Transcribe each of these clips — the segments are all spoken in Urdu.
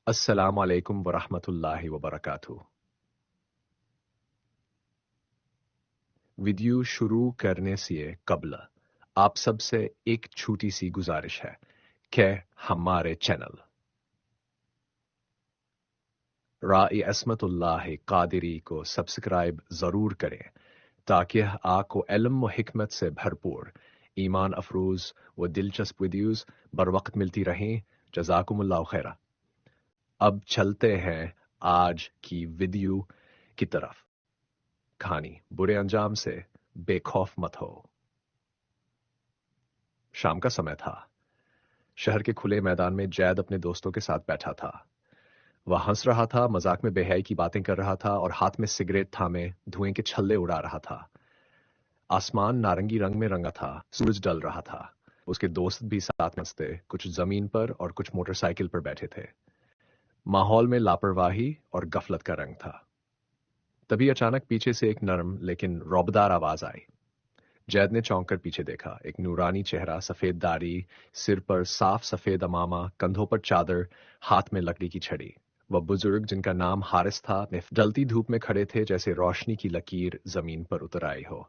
السلام علیکم ورحمۃ اللہ وبرکاتہ۔ ویڈیو شروع کرنے سے قبل آپ سب سے ایک چھوٹی سی گزارش ہے کہ ہمارے چینل رائی عصمت اللہ قادری کو سبسکرائب ضرور کریں تاکہ آپ کو علم و حکمت سے بھرپور ایمان افروز و دلچسپ ویڈیوز بر وقت ملتی رہیں۔ جزاکم اللہ خیرہ۔ اب چلتے ہیں آج کی ویڈیو کی طرف۔ کہانی برے انجام سے بے خوف مت ہو۔ شام کا سمے تھا۔ شہر کے کھلے میدان میں جید اپنے دوستوں کے ساتھ بیٹھا تھا۔ وہ ہنس رہا تھا، مذاق میں بے حیائی کی باتیں کر رہا تھا اور ہاتھ میں سگریٹ تھامے دھوئیں کے چھلے اڑا رہا تھا۔ آسمان نارنگی رنگ میں رنگا تھا، سورج ڈل رہا تھا۔ اس کے دوست بھی ساتھ مست، کچھ زمین پر اور کچھ موٹر سائیکل پر بیٹھے تھے۔ ماحول میں لاپرواہی اور غفلت کا رنگ تھا۔ تبھی اچانک پیچھے سے ایک نرم لیکن رعبدار آواز آئی۔ جید نے چونک کر پیچھے دیکھا۔ ایک نورانی چہرہ، سفید داڑھی، سر پر صاف سفید عمامہ، کندھوں پر چادر، ہاتھ میں لکڑی کی چھڑی۔ وہ بزرگ جن کا نام حارث تھا ڈلتی دھوپ میں کھڑے تھے جیسے روشنی کی لکیر زمین پر اتر آئی ہو۔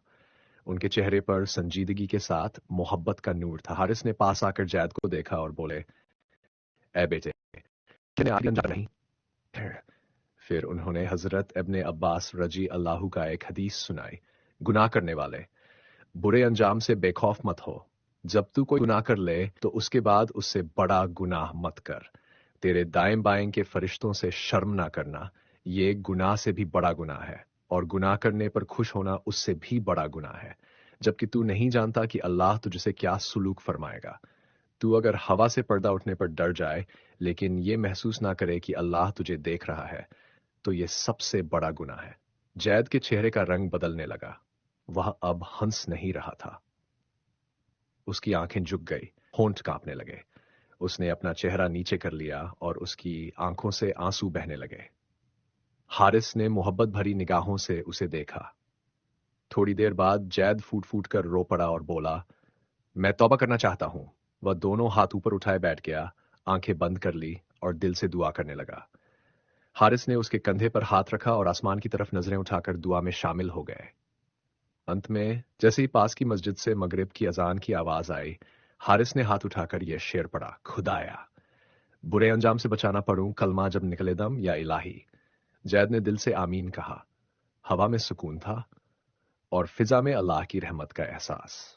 ان کے چہرے پر سنجیدگی کے ساتھ محبت کا نور تھا۔ حارث نے پاس آ کر جید کو دیکھا اور بولے، اے بیٹے، نہیں؟ پھر انہوں نے حضرت ابن عباس رضی اللہ کا ایک حدیث سنائی، گناہ کرنے والے برے انجام سے بے خوف مت ہو۔ جب تو کوئی گناہ کر لے تو اس کے بعد اس سے بڑا گناہ مت کر۔ تیرے دائیں بائیں کے فرشتوں سے شرم نہ کرنا، یہ گناہ سے بھی بڑا گناہ ہے، اور گناہ کرنے پر خوش ہونا اس سے بھی بڑا گناہ ہے، جبکہ تو نہیں جانتا کہ اللہ تجھ سے کیا سلوک فرمائے گا۔ تو اگر ہوا سے پردہ اٹھنے پر ڈر جائے لیکن یہ محسوس نہ کرے کہ اللہ تجھے دیکھ رہا ہے تو یہ سب سے بڑا گناہ ہے۔ جید کے چہرے کا رنگ بدلنے لگا۔ وہ اب ہنس نہیں رہا تھا۔ اس کی آنکھیں جھک گئی، ہونٹ کانپنے لگے۔ اس نے اپنا چہرہ نیچے کر لیا اور اس کی آنکھوں سے آنسو بہنے لگے۔ حارث نے محبت بھری نگاہوں سے اسے دیکھا۔ تھوڑی دیر بعد جید پھوٹ پھوٹ کر رو پڑا اور بولا، میں توبہ کرنا چاہتا ہوں۔ وہ دونوں ہاتھ اوپر اٹھائے بیٹھ گیا، آنکھیں بند کر لی اور دل سے دعا کرنے لگا۔ حارث نے اس کے کندھے پر ہاتھ رکھا اور آسمان کی طرف نظریں اٹھا کر دعا میں شامل ہو گئے۔ انت میں جیسے ہی پاس کی مسجد سے مغرب کی اذان کی آواز آئی، حارث نے ہاتھ اٹھا کر یہ شعر پڑھا، خدایا برے انجام سے بچانا پڑوں کلمہ جب نکلے دم یا الہی۔ جید نے دل سے آمین کہا۔ ہوا میں سکون تھا اور فضا میں اللہ کی رحمت کا احساس۔